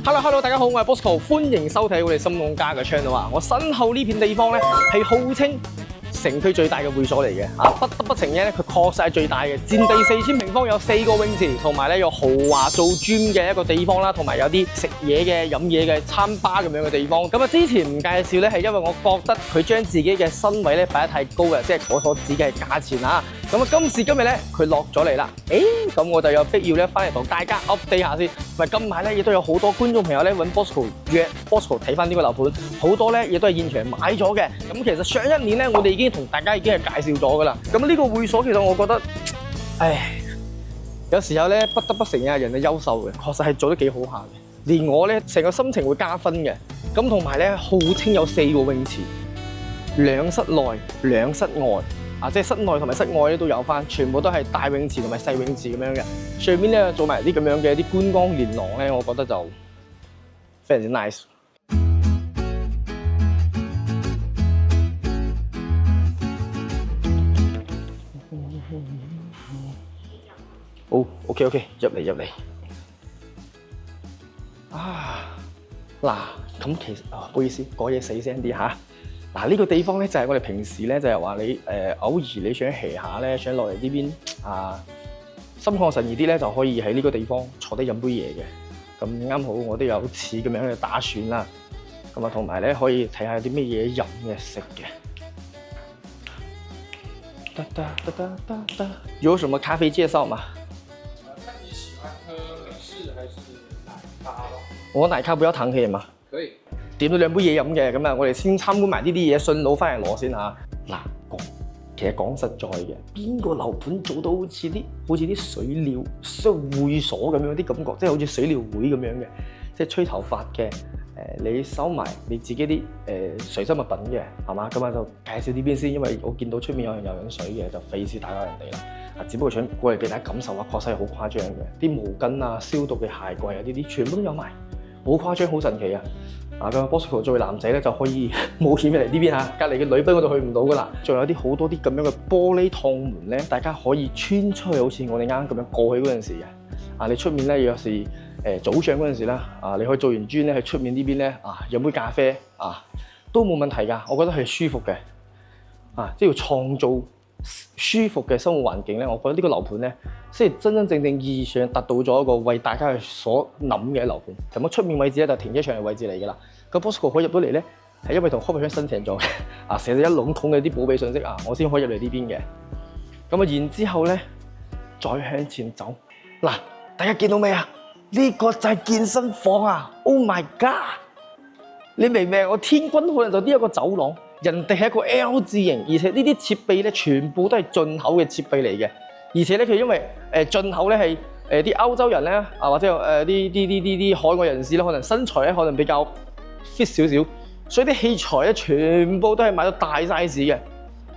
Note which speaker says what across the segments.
Speaker 1: Hello，大家好，我係 Bosco， 歡迎收睇我哋心講家嘅 channel 啊！我身後呢片地方咧係號稱城區最大嘅會所嚟嘅啊，不得不承認咧，佢確實係最大嘅，佔地4000平方，有4個泳池，同埋咧有豪華做 gym 嘅一個地方啦，同埋有啲食嘢嘅、飲嘢嘅餐吧咁樣嘅地方。咁啊，之前唔介紹咧，係因為我覺得佢將自己嘅身位咧擺得太高嘅，即係我所指嘅價錢啊。咁啊，今時今日咧，佢落咗嚟啦。咁我就有必要咧翻嚟同大家 update 下先。咪近排咧亦都有好多觀眾朋友咧揾 Bosco 約 Bosco 睇翻呢個樓盤，好多咧亦都係現場買咗嘅。咁其實上一年咧，我哋已經同大家已經係介紹咗噶啦。咁呢個會所其實我覺得，有時候咧不得不承認係人嘅優秀嘅，確實係做得幾好下嘅。連我咧成個心情會加分嘅。咁同埋咧，號稱有4個泳池，2室內2室外。即係室內同埋室外咧都有翻，全部都係大泳池同埋細泳池咁樣嘅。上面咧做埋啲咁樣嘅啲觀光連廊咧，我覺得就非常之 nice。好 ，OK， 入嚟。嗱，咁其實唔好意思，講嘢細聲啲嚇。嗱，呢個地方咧就係我哋平時咧就係話你偶爾你想 hea 下咧，想落嚟呢邊心曠神怡啲咧，就可以喺呢個地方坐低飲杯嘢嘅。咁啱好我都有似咁樣嘅打算啦。咁啊，同埋咧可以睇下有啲咩嘢飲嘅食嘅。有什麼咖啡介紹嗎？
Speaker 2: 看你喜歡喝美式還是奶咖咯？
Speaker 1: 我奶咖不要糖可以嗎？
Speaker 2: 可以。
Speaker 1: 點咗2杯嘢飲嘅，咁啊，我哋先參觀埋呢啲嘢，順路翻嚟攞先嚇。嗱，其實講實在嘅，邊個樓盤做到好似啲水療會所咁樣啲感覺，即係好似水療會咁樣嘅，即係吹頭髮嘅，你收埋你自己啲隨身物品嘅，係嘛？咁啊就介紹呢邊先，因為我見到出面有人游緊水嘅，就費事打擾人哋啦。只不過想過嚟俾大家感受下，確實係好誇張嘅，啲毛巾啊、消毒嘅鞋櫃啊呢啲全部都有埋，好誇張，好神奇啊！咁 Bosco 作為男仔咧就可以冒險嚟呢邊嚇，隔離嘅女賓我就去唔到噶啦。仲有啲好多啲咁樣嘅玻璃趟門咧，大家可以穿出去，好似我哋啱咁樣過去嗰陣時嘅。你出面咧有時早上嗰陣時啦，你可以做完磚咧，喺出面呢邊咧飲杯咖啡都冇問題㗎。我覺得係舒服嘅即係要創造舒服嘅生活環境咧。我覺得呢個樓盤咧，即係真真正正意義上達到咗一個為大家所諗嘅樓盤。咁出面位置咧就停車場嘅位置嚟㗎啦。咁 Bosco 可以入到嚟咧，係因為同 corporate 商申請咗嘅，寫咗一籠統嘅啲寶貝信息我先可以入嚟呢邊嘅。咁然之後咧，再向前走。嗱，大家見到未啊？呢個就係健身房！Oh my god！ 你明唔明？我天君可能就呢一個走廊，人哋係一個 L 字形，而且呢啲設備咧全部都係進口嘅設備嚟嘅，而且咧佢因為進口咧係啲歐洲人咧或者啲海外人士咧，可能身材咧可能比較 fit 少少，所以啲器材咧全部都係買到大 size 嘅，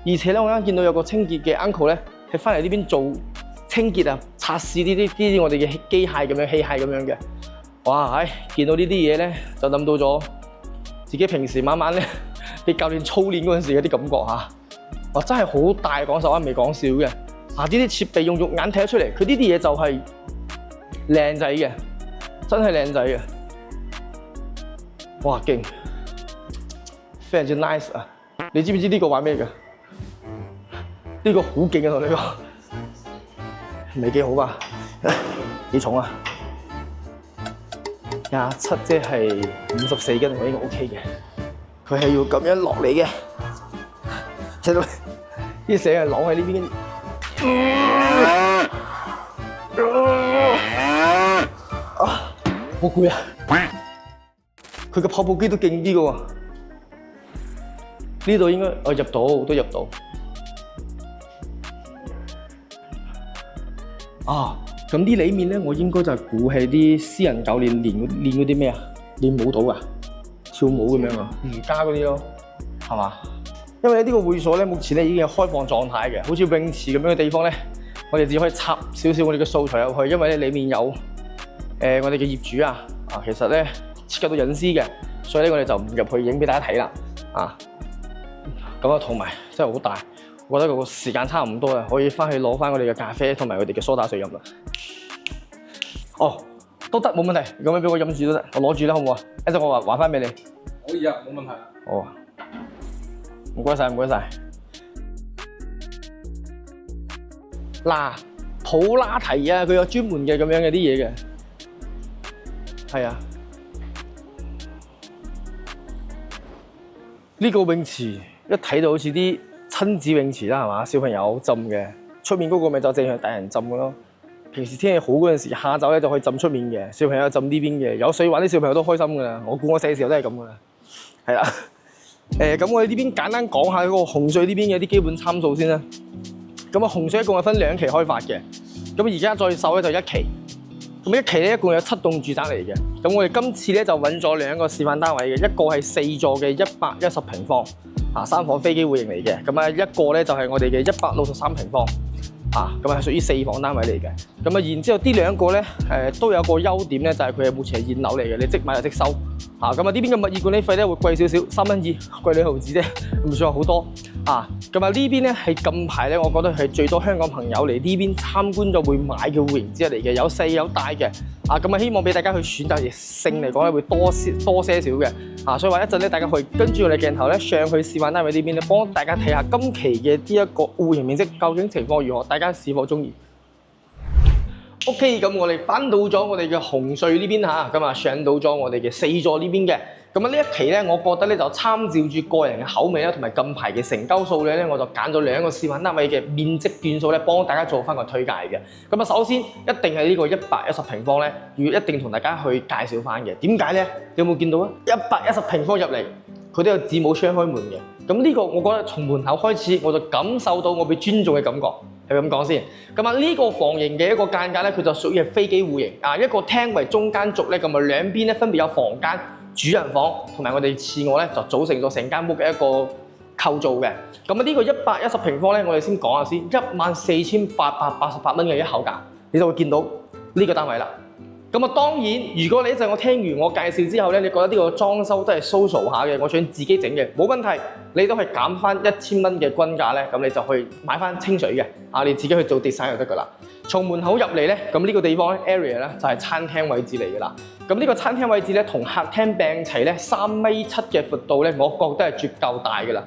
Speaker 1: 而且咧我啱見到有個清潔嘅 uncle 咧係翻嚟呢邊做清潔測試呢啲我哋嘅機械咁樣器械咁樣嘅。哇！見到呢啲嘢咧就諗到咗自己平時晚晚咧俾教練操練嗰陣時嘅啲感覺哇！真係好大，講實話未講笑嘅。呢啲設備用肉眼睇得出嚟，佢呢啲嘢就係靚仔嘅，真係靚仔嘅。哇！勁，非常之 nice 你知唔知呢個玩咩嘅？呢個好勁同你講，未幾好吧？幾重27即係54斤，我應該 OK 嘅。佢係要咁樣落嚟嘅，睇到啲成日晾喺呢邊。好攰佢個跑步機都勁啲嘅喎，呢度應該我都入到。咁啲裏面咧，我應該就係估係啲私人教練練嗰啲咩練舞蹈跳舞咁樣瑜伽嗰啲咯，係嘛？因為呢個會所咧，目前咧已經係開放狀態嘅，好似泳池咁樣嘅地方咧，我哋只可以插少少我哋嘅素材入去，因為咧裡面有我哋嘅業主其實咧設計到隱私嘅，所以咧我哋就唔入去影俾大家睇啦。咁同埋真係好大。我覺得個時間差唔多啦，可以翻去攞翻我哋嘅咖啡同埋我哋嘅蘇打水飲啦。都得冇問題，咁樣俾我飲住都得，我攞住啦好唔好啊？一陣我還翻俾你。
Speaker 2: 可以啊，冇問題啊。
Speaker 1: 好啊，唔該晒，唔該晒。嗱，普拉提啊，佢有專門嘅咁樣嘅啲嘢嘅，係啊。呢個泳池一睇到好似啲親子泳池啦，係嘛？小朋友浸嘅，出面嗰個咪就淨係大人浸嘅咯。平時天氣好嗰陣時，下晝咧就可以浸出面嘅，小朋友浸呢邊嘅，有水玩啲小朋友都開心㗎啦。我估我細時候都係咁㗎啦，係啦。咁我哋呢邊簡單講下嗰個紅隧呢邊嘅啲基本參數先啦。咁啊，紅隧一共係分2期開發嘅，咁而家再售咧就1期。咁1期咧一共有7棟住宅嚟嘅。咁我哋今次咧就揾咗2個示範單位嘅，一個係4座嘅110平方，啊3房飛機戶型嚟嘅。咁啊一個咧就係我哋嘅163平方。咁係屬於4房單位嚟嘅。咁啊，然之後呢2個咧，都有個優點咧，就係佢係目前係現樓嚟嘅，你即買就即收。咁啊，呢邊嘅物業管理費咧會貴少少，3蚊2，貴2毫子啫，唔算話好多。咁啊，呢邊咧係近排咧，我覺得係最多香港朋友嚟呢邊參觀就會買嘅戶型之一嚟嘅，有細有大嘅。咁啊，希望俾大家去選擇性嚟講咧，會多些少嘅。所以話一陣咧，大家可以跟住我哋鏡頭咧上去示範單位呢邊咧，幫大家睇下今期嘅呢一個戶型面積究竟情況如何，大家是否中意 ？OK， 咁我哋翻到咗我哋嘅紅隧呢邊嚇，咁啊上到咗我哋嘅4座呢邊嘅。咁啊呢一期咧，我覺得咧就參照住個人嘅口味啦，同埋近排嘅成交數咧，我就揀咗2個示範單位嘅面積段數咧，幫大家做翻個推介嘅。咁啊，首先一定係呢個110平方咧，要一定同大家去介紹翻嘅。點解咧？你有冇見到啊？110平方入嚟，佢都有字母雙開門嘅。咁呢個我覺得從門口開始，我就感受到我被尊重嘅感覺。係咁講先。咁啊呢個房型嘅一個間隔咧，佢就屬於係飛機戶型。一個廳為中間軸咧，咁啊兩邊咧分別有房間、主人房同埋我哋次臥咧，就組成咗成間屋嘅一個構造嘅。咁啊呢個110平方咧，我哋先講下先，14,888蚊嘅一口價，你就會見到呢個單位啦。咁啊當然，如果你一陣我聽完我介紹之後咧，你覺得呢個裝修都係 social 下嘅，我想自己整嘅，冇問題，你都係減翻1000蚊嘅均價咧，咁你就去買翻清水嘅，你自己去做 design 就得噶啦。從門口入嚟咧，咁呢個地方 area 咧就係餐廳位置嚟噶啦。咁呢個餐廳位置咧，同客廳並齊咧3.7米嘅闊度咧，我覺得係絕夠大噶啦。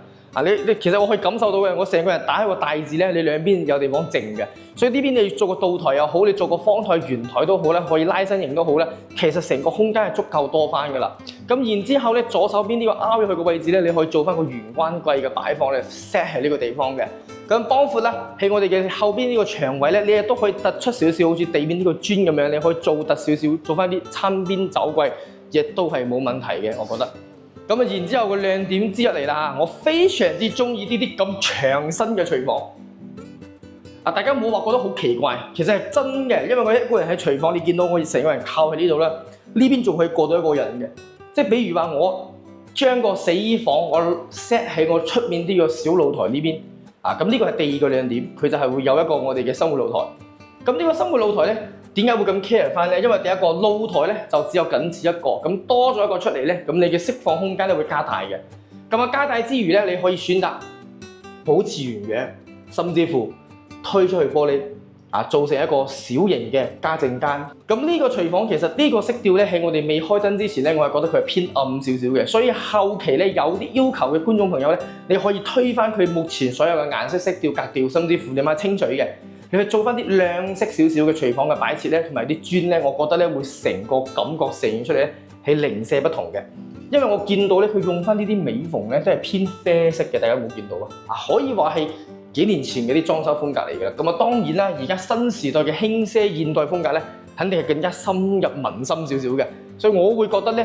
Speaker 1: 你其實我可以感受到嘅，我成個人打開個大字咧，你兩邊有地方靜嘅，所以呢邊你做個倒台又好，你做個方台、圓台都好咧，可以拉伸型都好咧，其實成個空間係足夠多翻噶啦。咁然之後咧，左手邊呢個凹入去嘅位置咧，你可以做翻個玄關櫃嘅擺放咧 set 喺呢個地方嘅。咁幫闊啦，喺我哋嘅後邊呢個牆位咧，你亦都可以突出少少，好似地面呢個磚咁樣，你可以做突少少，做翻啲餐邊走櫃，亦都係冇問題嘅，我覺得。咁啊，然之後個亮點之一嚟啦，我非常之中意呢啲咁長身嘅廚房。大家唔好話覺得好奇怪，其實係真嘅，因為我一個人喺廚房，你見到我成個人靠喺呢度啦，呢邊仲可以過到一個人嘅。即係比如話，我將個洗衣房我 set 喺我出面呢個小露台呢邊，咁呢個係第2個亮點，佢就係會有一個我哋嘅生活露台。咁呢個生活露台咧，點解會咁 care 翻咧？因為第一個露台咧就只有僅此一個，咁多咗一個出嚟咧，咁你嘅釋放空間咧會加大嘅。咁啊加大之餘咧，你可以選擇保持原樣，甚至乎推出去玻璃，做成一個小型嘅家政間。咁呢個廚房其實呢個色調咧，喺我哋未開燈之前咧，我係覺得佢係偏暗少少嘅。所以後期咧有啲要求嘅觀眾朋友咧，你可以推翻佢目前所有嘅顏色、色調、格調，甚至乎你買清水嘅。你去做翻啲亮色少少嘅廚房嘅擺設咧，同埋啲磚咧，我覺得咧會成個感覺呈現出嚟咧係零舍不同嘅。因為我見到咧佢用翻呢啲美縫咧都係偏啡色嘅，大家有冇見到啊？可以話係幾年前嘅啲裝修風格嚟嘅。咁啊當然啦，而家新時代嘅輕奢現代風格咧，肯定係更加深入民心少少嘅。所以我會覺得咧，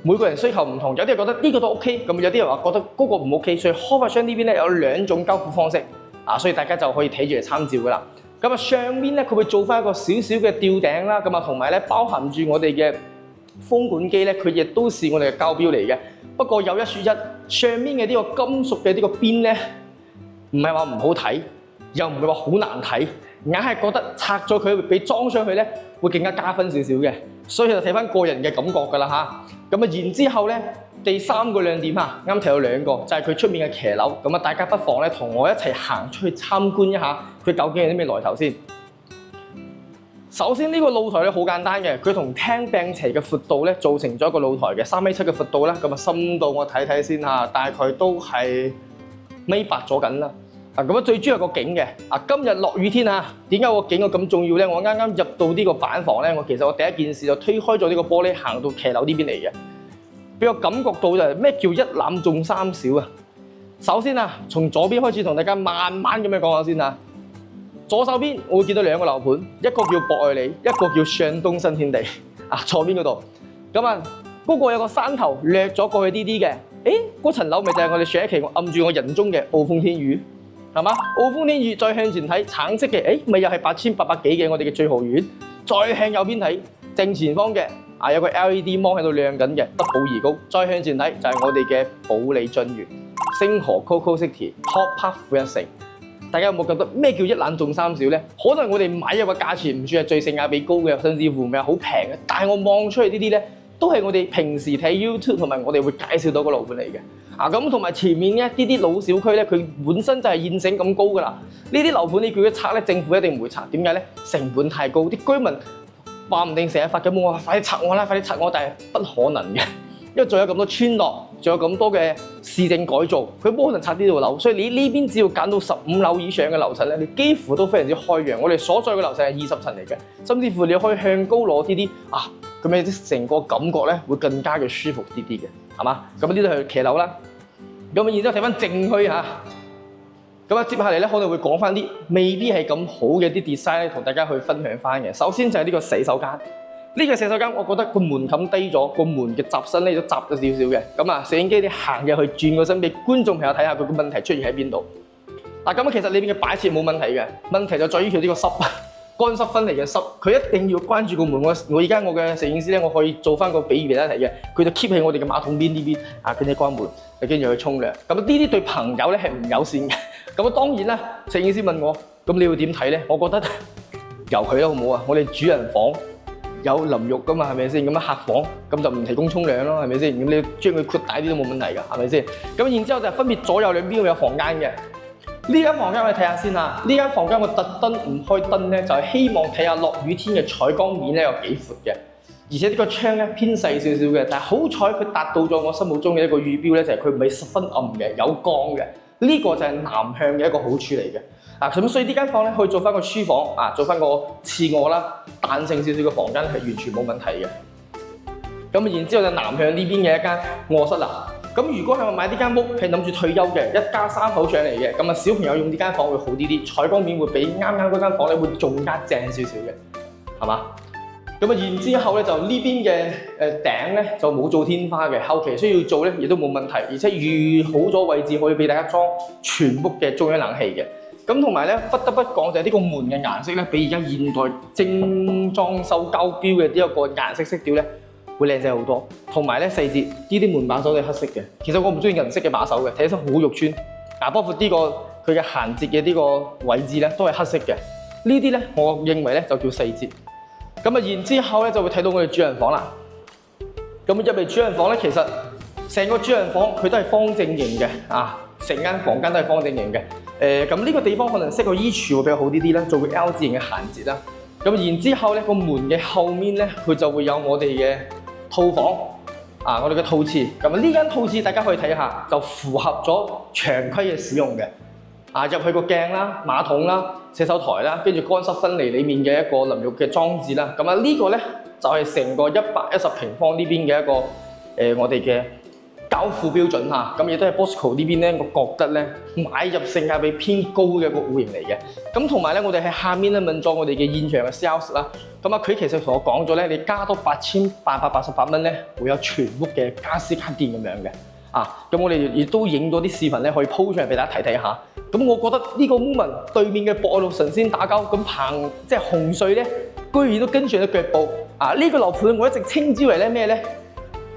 Speaker 1: 每個人需求唔同，有啲人覺得呢個都 OK，咁有啲人話覺得嗰個唔 OK。所以開發商呢邊咧有2種交付方式，所以大家就可以睇住嚟參照噶啦。咁啊，上面咧佢會做翻一個小小嘅吊頂啦，咁啊同埋咧包含住我哋嘅風管機咧，佢亦都是我哋嘅膠標嚟嘅。不過有一說一，上面嘅呢個金屬嘅呢個邊咧，唔係話唔好睇，又唔係話好難睇，硬係覺得拆咗佢比裝上去咧會更加加分少少嘅。所以就睇翻個人嘅感覺㗎啦嚇。咁啊，然之後咧第3個亮點啱睇到2個，就係佢出面嘅騎樓。咁啊，大家不妨咧同我一齊行出去參觀一下，佢究竟係啲咩來頭先。首先呢個露台咧好簡單嘅，佢同廳病斜嘅闊度咧造成咗一個露台嘅3.7米嘅闊度啦。咁啊深度我睇睇先嚇，大概都係1.8米咗緊啦。咁啊最主要係個景嘅。今日落雨天啊，點解個景咁重要咧？我啱啱入到呢個板房咧，我第一件事就推開咗呢個玻璃，行到騎樓呢邊嚟嘅，俾我感覺到就係咩叫一覽眾三小啊！首先啊，從左邊開始同大家慢慢咁樣講下先啊。左手邊我會見到2個樓盤，一個叫博愛里，一個叫上東新天地。左邊嗰度，咁啊嗰個有個山頭掠咗過去啲啲嘅，嗰層樓咪就係我哋上一期我暗住我人中嘅澳豐天宇，係嘛？澳豐天宇再向前睇，橙色嘅，咪又係8800幾嘅我哋嘅最豪苑。再向右邊睇，正前方嘅有個 LED 芒喺度亮緊嘅德寶怡高。再向前睇就係我哋嘅保利駿園、星河 Coco City、Top Park 富一城。大家有冇覺得咩叫一覽眾三小咧？可能我哋買入個價錢唔算係最性價比高嘅，甚至乎唔係好平嘅，但係我望出去呢啲咧，都係我哋平時睇 YouTube 同埋我哋會介紹到個樓盤嚟嘅。咁同埋前面呢啲老小區咧，佢本身就係現成咁高㗎啦。呢啲樓盤你叫佢拆咧，政府一定唔會拆。點解咧？成本太高，啲居民話唔定成日發緊夢話快啲拆我啦，快啲拆我，但係不可能嘅。因為仲有咁多村落，仲有咁多嘅市政改造，佢冇可能拆呢度樓，所以你呢邊只要揀到15樓以上嘅樓層咧，你幾乎都非常之開揚。我哋所在嘅樓層係20層嚟嘅，甚至乎你可以向高攞啲咁你成個感覺咧會更加嘅舒服啲嘅，係嘛？咁呢度係騎樓啦，咁然之後睇翻正區嚇，咁接下嚟咧可能會講翻啲未必係咁好嘅啲 design 咧，同大家去分享翻嘅。首先就係呢個洗手間。呢個洗手間，我覺得個門檻低咗，個門嘅閘身咧都閘咗少少嘅。咁攝影機你行入去轉個身俾觀眾朋友睇下佢個問題出現喺邊度。咁其實裏邊嘅擺設冇問題嘅，問題就在於佢呢個濕乾濕分離嘅濕，佢一定要關住個門。我而家我嘅攝影師咧，我可以做翻個比喻俾大家睇嘅，佢就 keep 喺我哋嘅馬桶邊呢邊跟住關門，跟住去沖涼。咁呢啲對朋友咧係唔友善嘅。咁當然啦，攝影師問我，咁你會點睇咧？我覺得由佢啦好唔好啊？我哋主人房有淋浴噶嘛，係咪先？咁客房咁就唔提供沖涼咯，係咪先？咁你將佢擴大啲都冇問題㗎，係咪先？咁然之後就分別左右兩邊會有房間嘅。呢間房間我哋睇下先啦。呢間房間我特登唔開燈咧，就係希望睇下落雨天嘅採光面咧有幾闊嘅，而且呢個窗咧偏細少少嘅。但係好彩佢達到咗我心目中嘅一個預標咧，就係佢唔係十分暗嘅，有光嘅。呢個就係南向嘅一個好處嚟嘅。咁所以呢間房咧可以做翻個書房做翻個次臥啦，彈性少少嘅房間係完全冇問題嘅。咁然之後就南向呢邊嘅一間臥室啦。咁如果係買呢間屋係諗住退休嘅，一家3口上嚟嘅，咁小朋友用呢間房會好啲啲，採光面會比啱啱嗰間房咧會仲加正少少嘅，係嘛？咁然之後咧就呢邊嘅頂咧就冇做天花嘅，後期需要做咧亦都冇問題，而且預好咗位置可以俾大家裝全屋嘅中央冷氣嘅。咁同埋咧，不得不講就係呢個門嘅顏色咧，比而家現代精裝修膠標嘅呢一個顏色色調咧，會靚仔好多。同埋咧細節，呢啲門把手都係黑色嘅。其實我唔中意銀色嘅把手嘅，睇起身好肉酸。包括呢個佢嘅閒節嘅呢個位置咧，都係黑色嘅。呢啲咧，我認為咧就叫細節。然之後咧就會睇到我哋主人房啦。咁入嚟主人房咧，其實成個主人房佢都係方正形嘅，成間房間都係方正形嘅。咁呢個地方可能適合衣櫥會比較好啲啲啦，做個 L 字形嘅閒節啦。咁然之後咧，個門嘅後面咧，佢就會有我哋嘅套房，我哋嘅套廁。咁呢間套廁大家可以睇下，就符合咗常規嘅使用嘅。入去個鏡啦、馬桶啦、洗手台啦，跟住乾濕分離裡面嘅一個淋浴嘅裝置啦。咁呢個咧就係成個110平方呢邊嘅一個我哋嘅交付標準嚇，咁亦都係 Bosco 呢邊咧，我覺得咧買入性價比偏高嘅一個戶型嚟嘅。咁同埋咧，我哋喺下面咧問咗我哋嘅現場嘅 sales 啦。佢其實同我講咗咧，你加多8888蚊咧，會有全屋嘅家私家電咁樣嘅。咁我哋亦都影咗啲視頻咧，可以 po 出嚟俾大家睇睇下。咁我覺得呢個 moment 對面嘅博愛路神仙打交，咁即係紅隧咧，居然都跟住你腳步。呢個樓盤我一直稱之為咧咩咧？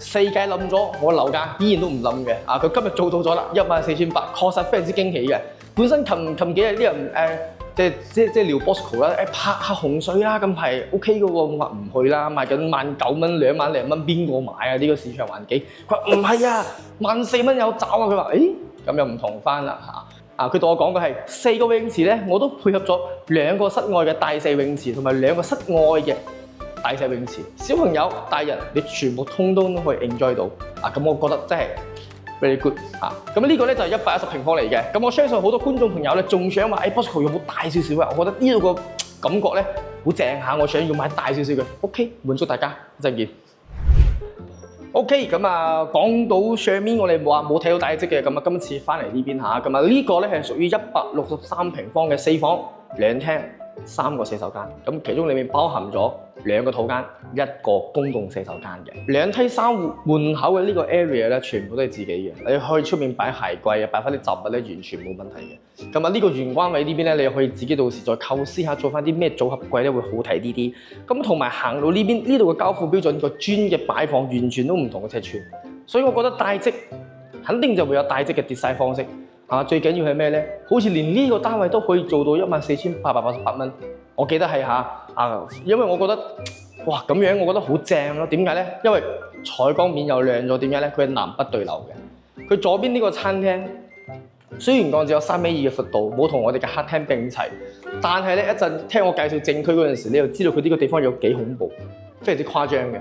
Speaker 1: 世界冧咗，我樓價依然都唔冧嘅。佢今日做到咗啦，14800，確實非常之驚喜嘅。本身近幾日啲人即係撩 Bosco 啦，拍下紅水啦，咁係 OK 嘅喎。我話唔去啦，賣緊19,000蚊、2萬零蚊，邊個買啊？呢個市場環境，佢話唔係啊，14,000蚊有找啊。佢話咁又唔同翻啦嚇。佢同我講嘅係4個泳池咧，我都配合咗2個室外嘅大細泳池同埋2個室外嘅大細泳池。小朋友、大人，你全部通都可以 enjoy 到。咁我覺得真係 very good 咁呢個咧就係110平方嚟嘅。咁我相信好多觀眾朋友咧仲想話，Bosco 有冇大少少啊？我覺得呢度個感覺咧好正下，我想要買大少少嘅。OK， 滿足大家，一陣見。OK， 講到上面我哋冇睇到大積嘅，今次翻嚟呢邊嚇，呢個咧係屬於163平方嘅4房2廳3個洗手間，咁其中裡面包含咗2個套間，1個公共洗手間嘅2梯3戶門口嘅呢個 area 咧，全部都係自己嘅，你可以出面擺鞋櫃啊，擺翻啲雜物咧，完全冇問題嘅。呢個玄關位呢邊咧，你可以自己到時再構思下做翻啲咩組合櫃咧，會好睇啲啲。咁同埋行到呢邊呢度嘅交付標準個磚嘅擺放完全都唔同嘅尺寸，所以我覺得大積肯定就會有大積嘅 design 方式。最緊要係咩咧？好似連呢個單位都可以做到14,888蚊，我記得係因為我覺得哇咁樣，我覺得好正咯。點解咧？因為採光面又亮咗。點解咧？佢係南北對流嘅。佢左邊呢個餐廳雖然講只有3.2米嘅闊度，冇同我哋嘅客廳並齊，但係咧一陣聽我介紹正區嗰陣時，你就知道佢呢個地方有幾恐怖，非常之誇張嘅。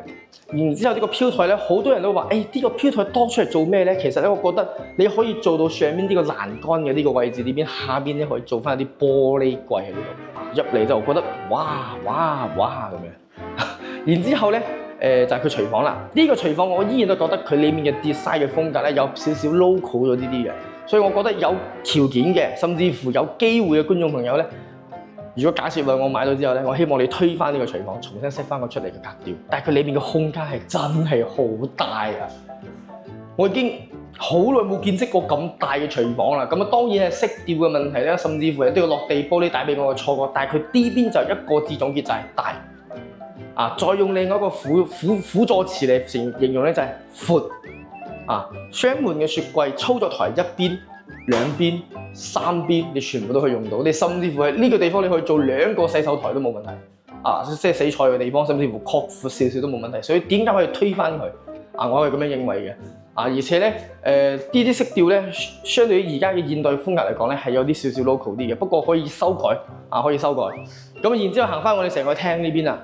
Speaker 1: 然之後呢個飄台咧，好多人都話：呢個飄台多出嚟做咩咧？其實咧，我覺得你可以做到上面呢個欄杆嘅呢個位置呢邊，下邊咧可以做翻啲玻璃櫃喺呢度。入嚟就覺得哇咁樣。然之後咧，就係佢廚房啦。呢個廚房我依然都覺得佢裡面嘅 design 嘅風格咧有少少 local 咗啲嘅，所以我覺得有條件嘅，甚至乎有機會嘅觀眾朋友咧。如果假設我買到之後咧，我希望你推翻呢個廚房，重新 set 翻個出嚟嘅格調。但係佢裏面嘅空間係真係好大啊！我已經好耐冇見識過咁大嘅廚房啦。當然係色調嘅問題啦，甚至乎有啲個落地玻璃帶俾我嘅錯覺。但係佢呢邊就一個字總結就係大再用另外一個輔助詞嚟形容咧就係闊雙門嘅雪櫃，操作台一邊、兩邊、3邊，你全部都可以用到。你甚至乎喺呢個地方，你可以做2個洗手台都冇問題。即係洗菜嘅地方，甚至乎擴闊少少都冇問題。所以點解可以推翻佢？我係咁樣認為嘅。而且咧，呢啲色調咧，相對於而家嘅現代風格嚟講咧，係有啲少少 local 啲嘅。不過可以修改，可以修改。咁然之後行翻我哋成個廳呢邊啊，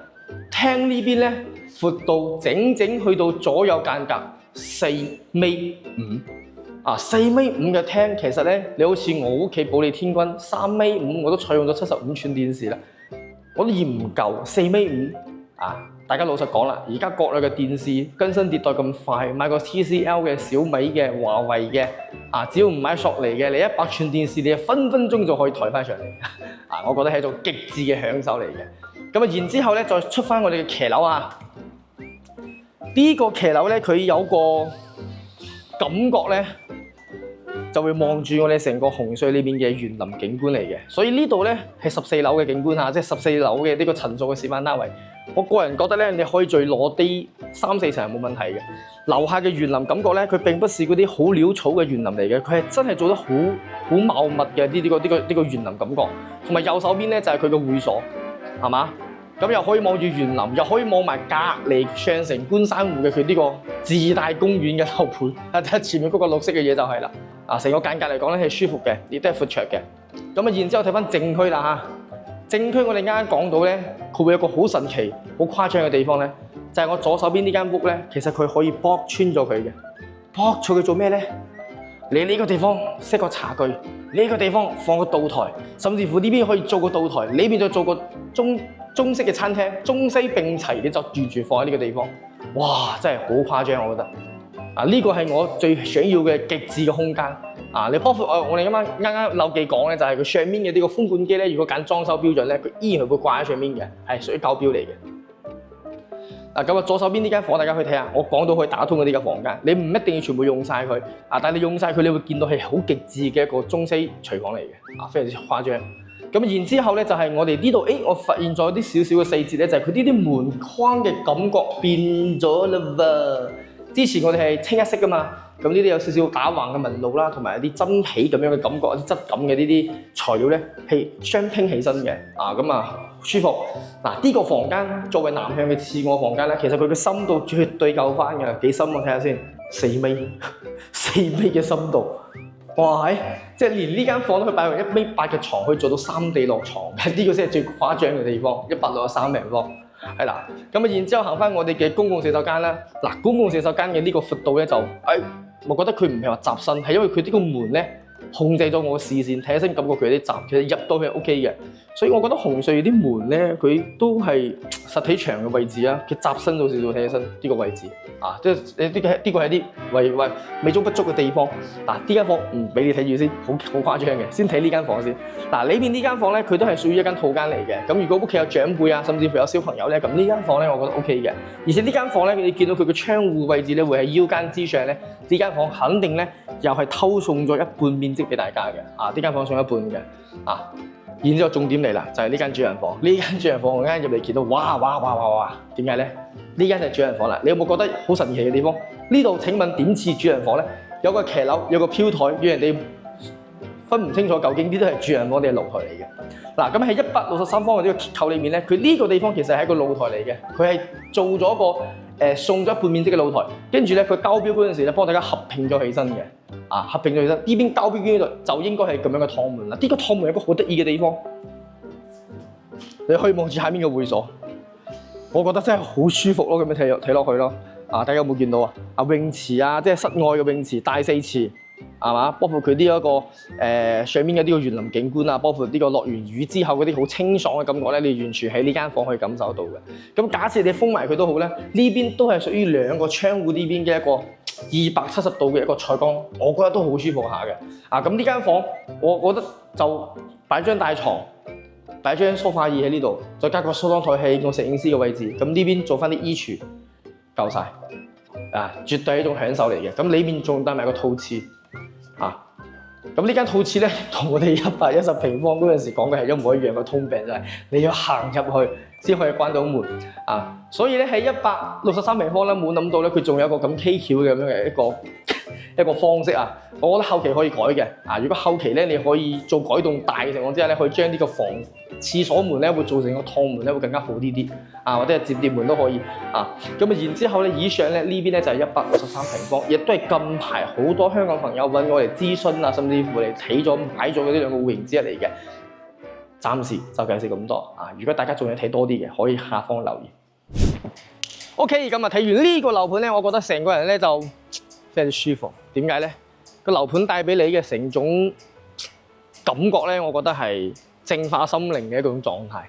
Speaker 1: 廳呢邊咧闊度整去到左右間隔4.5米。4.5米嘅廳，其實咧，你好似我屋企保利天君3.5米，我都採用咗75寸電視啦，我都嫌唔夠4.5米。大家老實講啦，而家國內嘅電視更新迭代咁快，買個 TCL 嘅、小米嘅、華為嘅，只要唔買索尼嘅，你100寸電視你分分鐘就可以抬翻上嚟。我覺得係一種極致嘅享受嚟嘅。然之後咧，再出翻我哋嘅騎樓呢個騎樓咧，佢有個感覺咧，就會望住我哋成個洪水裏面嘅園林景觀嚟嘅。所以呢度咧係14樓嘅景觀即係14樓嘅呢個層數嘅示範單位。我個人覺得咧，你可以再攞啲3-4層係冇問題嘅。樓下嘅園林感覺咧，佢並不是嗰啲好潦草嘅園林嚟嘅，佢係真係做得好茂密嘅呢個園林感覺。同埋右手邊咧就係佢嘅會所，係嘛？咁又可以望住園林，又可以望埋隔離上城觀山湖嘅佢呢個自帶公園嘅後盤。前面嗰個綠色嘅嘢就係啦。成個間隔嚟講咧係舒服嘅，亦都係闊綽嘅。然之後睇翻正區啦正區我哋啱啱講到咧，佢會有個好神奇、好誇張嘅地方咧，就係我左手邊呢間屋咧，其實佢可以剝穿咗佢嘅。剝咗佢做咩咧？你呢個地方 set 個茶具，呢個地方放個灶台，甚至乎呢邊可以做個灶台，呢邊再做個中式嘅餐廳，中西並齊，你就完全放喺呢個地方。哇！真係好誇張，我覺得。呢個係我最想要嘅極致嘅空間。你包括我哋啱啱漏記講咧，就係佢上面嘅呢個風管機咧，如果揀裝修標準咧，佢依然係會掛喺上面嘅，係屬於狗標嚟嘅。左手邊呢間房，大家可以睇下，我講到可以打通嘅呢個房間，你唔一定要全部用晒佢，但係你用晒佢，你會見到係好極致嘅一個中西廚房嚟嘅，非常之誇張。然之後咧，就係我哋呢度，我發現咗啲少少嘅細節咧，就係佢呢啲門框嘅感覺變咗啦喎。之前我哋係清一色噶嘛，咁呢啲有少少打橫嘅紋路啦，同埋一啲真皮咁樣嘅感覺，一啲質感嘅呢啲材料咧係雙拼起身嘅，舒服。呢個房間作為南向嘅次臥房間咧，其實佢嘅深度絕對夠翻嘅，幾深我睇下先，4米嘅深度，哇！即係連呢間房都可以擺1.8米嘅床，可以做到3D 落床嘅，呢個先係最誇張嘅地方。163平方，係啦。咁啊，然之後行翻我哋嘅公共洗手間啦。嗱，公共洗手間嘅呢個闊度咧就，我覺得佢唔係話窄身，係因為佢呢個門咧控制咗我嘅視線，睇起身感覺佢有啲窄，其實入到去係 OK 嘅。所以我覺得紅隧啲門咧，佢都係實體牆嘅位置啊，佢窄身咗少少，睇起身呢個位置啊，即係呢個係啲為美中不足嘅地方。嗱，呢間房唔俾你睇住先，好誇張嘅，先睇呢間房先。嗱，呢邊呢間房咧，佢都係屬於一間套間嚟嘅。咁如果屋企有長輩啊，甚至乎有小朋友咧，咁呢間房咧，我覺得 OK 嘅。而且呢間房咧，你見到佢嘅窗戶位置咧，會喺腰間之上咧，呢間房肯定咧又係偷送咗一半面積俾大家嘅。啊，呢間房送一半嘅。啊。然之後重點嚟啦，就係呢間主人房。呢間主人房我啱入嚟見到，哇！點解咧？呢間就係主人房啦。你有冇覺得好神奇嘅地方？呢度請問點似主人房咧？有個騎樓，有個飄台，讓人哋分唔清楚究竟呢都係主人房定係露台嚟嘅。嗱，咁喺163方嘅呢個結構裏面咧，佢呢個地方其實係一個露台嚟嘅。佢係做咗個送咗一半面積嘅露台，跟住咧佢交標嗰陣時咧幫大家合併咗起身嘅。啊，合併咗起身，呢邊交標呢度就應該係咁樣嘅趟門啦。呢個趟門有一個好得意嘅地方，你可以望住下面嘅會所，我覺得真係好舒服咯。咁樣睇落去咯。啊，大家有冇見到啊？泳池啊，即係室外嘅泳池，大4池。係嘛？包括佢呢一個上面嘅呢個園林景觀啊，包括呢個落完雨之後嗰啲好清爽嘅感覺咧，你完全喺呢間房可以感受到嘅。咁假設你封埋佢都好咧，呢邊都係屬於2個窗戶呢邊嘅一個270度嘅一個採光，我覺得都好舒服下嘅。啊，咁呢間房我覺得就擺張大床，擺張梳化椅喺呢度，再加個梳妝台喺個攝影師嘅位置，咁呢邊做翻啲衣櫥，夠晒。啊，絕對係一種享受嚟嘅。咁裏面仲帶埋個套廁。啊，咁呢間套廁咧，同我哋110平方嗰陣時講嘅係一模一樣嘅通病，就係你要行入去先可以關到門啊。所以咧喺163平方咧，冇諗到咧佢仲有一個咁蹊蹺嘅咁樣嘅一個方式啊。我覺得後期可以改嘅啊。如果後期咧你可以做改動大嘅情況之下咧，可以將呢個廁所門咧會做成個趟門咧會更加好啲啊，或者係摺疊門都可以啊。咁啊然之後咧，以上咧呢邊咧就係163平方，亦都係近排好多香港朋友揾我嚟諮詢啊，甚至乎嚟睇咗買咗嗰啲2個戶型之一嚟嘅。暫時就介紹咁多啊。如果大家仲要睇多啲嘅，可以下方留言。OK， 咁啊睇完呢個樓盤咧，我覺得成個人咧就非常之舒服。點解咧？個樓盤帶俾你嘅成種感覺咧，我覺得係淨化心靈嘅一種狀態。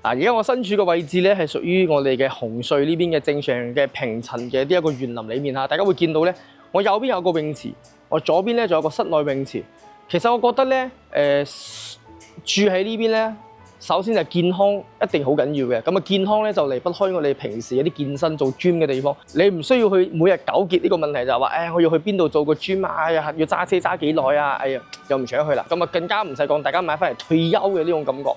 Speaker 1: 嗱，而家我身處嘅位置咧，係屬於我哋嘅紅隧呢邊嘅正常嘅平層嘅呢一個園林裏面嚇。大家會見到咧，我右邊有個泳池，我左邊咧仲有個室內泳池。其實我覺得咧，住喺呢邊咧，首先就健康一定好緊要嘅。咁啊，健康咧就離不開我哋平時一啲健身做 gym 嘅地方。你唔需要去每日糾結呢個問題，就係話，我要去邊度做個 gym 啊？哎呀，要揸車揸幾耐啊？哎呀，又唔想去啦。咁啊，更加唔使講，大家買翻嚟退休嘅呢種感覺，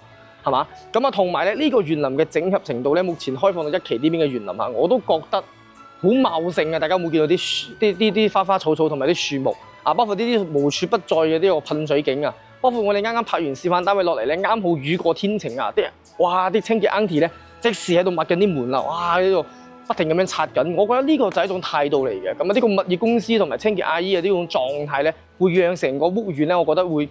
Speaker 1: 係嘛？咁啊，同埋咧呢個園林嘅整合程度咧，目前開放到1期呢邊嘅園林啊，我都覺得好茂盛啊！大家有冇見到啲花花草草同埋啲樹木啊？包括呢啲無處不在嘅呢個噴水景啊！包括我哋啱啱拍完示範單位落嚟咧，啱好雨過天晴啊！啲清潔 auntie 咧，即時喺度抹緊啲門啦，哇！呢度不停咁樣擦緊。我覺得呢個就係一種態度嚟嘅。咁啊，呢個物業公司同埋清潔阿姨嘅呢種狀態咧，會讓成個屋苑咧，我覺得會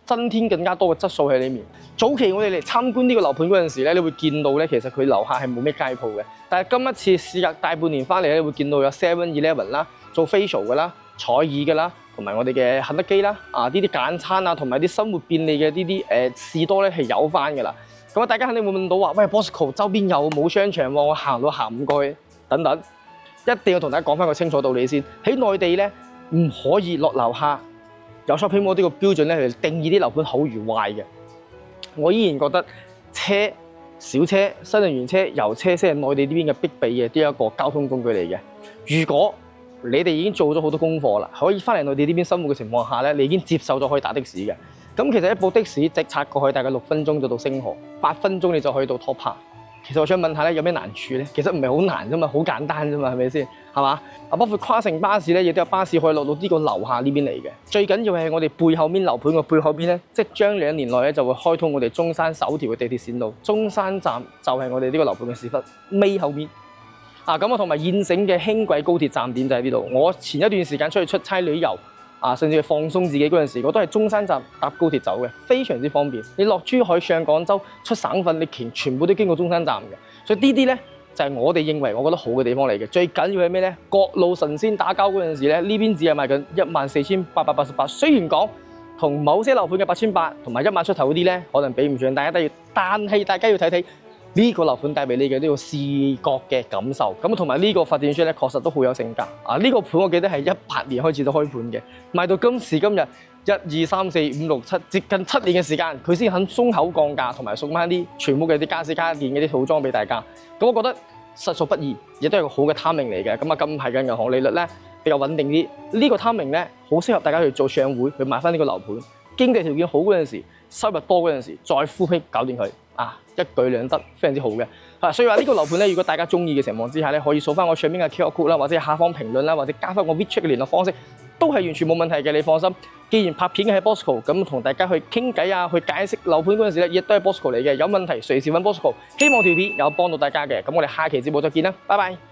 Speaker 1: 增添更加多嘅質素喺裏面。早期我哋嚟參觀呢個樓盤嗰陣時咧，你會見到咧，其實佢樓下係冇咩街鋪嘅。但係今一次事隔大半年翻嚟咧，會見到有 7-Eleven 啦，做 facial 嘅啦，採耳嘅啦。同埋我哋嘅肯德基啦，呢啲簡餐啊，同埋啲生活便利嘅呢啲士多咧係有翻㗎啦。咁啊，大家肯定會問到話，喂 Bosco 周邊有冇商場喎？我行都行唔過去等等，一定要同大家講翻個清楚道理先。喺內地咧，唔可以落樓下有 shopping mall 呢個標準咧嚟定義啲樓盤好與壞嘅。我依然覺得小車、新能源車、油車先係內地呢邊嘅必備嘅呢一個交通工具嚟嘅。如果你哋已經做咗好多功課啦，可以翻嚟內地呢邊生活嘅情況下咧，你已經接受咗可以打的士嘅。咁其實一部的士直插過去大概6分鐘就到星河，8分鐘你就可以到 Top Park。其實我想問下咧，有咩難處咧？其實唔係好難啫嘛，好簡單啫嘛，係咪先？係嘛？包括跨城巴士咧，亦都有巴士可以落到呢個樓下呢邊嚟嘅。最緊要係我哋背後面樓盤嘅背後邊咧，即將2年內咧就會開通我哋中山首條嘅地鐵線路，中山站就係我哋呢個樓盤嘅屎忽尾後面。咁我同埋現成嘅輕軌高鐵站點就喺呢度。我前一段時間出去出差旅遊，甚至係放鬆自己嗰陣時，我都係中山站搭高鐵走嘅，非常之方便。你落珠海上廣州出省份，你全部都經過中山站嘅，所以呢啲咧就係我哋認為我覺得好嘅地方嚟嘅。最緊要係咩咧？各路神仙打交嗰陣時咧，呢邊只係賣緊14,888。雖然講同某些樓盤嘅8,800同埋1萬出頭嗰啲咧，可能比唔上，但係大家要睇睇。呢個樓盤帶俾你嘅呢個視覺嘅感受，咁同埋呢個發展商咧確實都好有性格。呢個盤我記得係18年開始都開盤嘅，賣到今時今日1、2、3、4、5、6、7，接近7年嘅時間，佢先肯鬆口降價，同埋送翻啲全部嘅啲家私家電嘅啲套裝俾大家。咁我覺得實屬不易，亦都係個好嘅 timing 嚟嘅。咁近排嘅銀行利率咧比較穩定啲，呢個 timing 咧好適合大家去做上會去買翻呢個樓盤。經濟條件好嗰陣時，收入多嗰陣時，再呼批搞掂佢。一舉兩得，非常之好嘅。所以話呢個樓盤咧，如果大家中意嘅情況之下咧，可以掃翻我上邊嘅 QR code 啦，或者下方評論啦，或者加翻我 WeChat 嘅聯絡方式，都係完全冇問題嘅。你放心，既然拍片嘅係 Bosco， 咁同大家去傾偈啊，去解釋樓盤嗰陣時咧，亦都係 Bosco 嚟嘅。有問題隨時揾 Bosco。希望條片有幫到大家嘅。咁我哋下期節目再見啦，拜拜。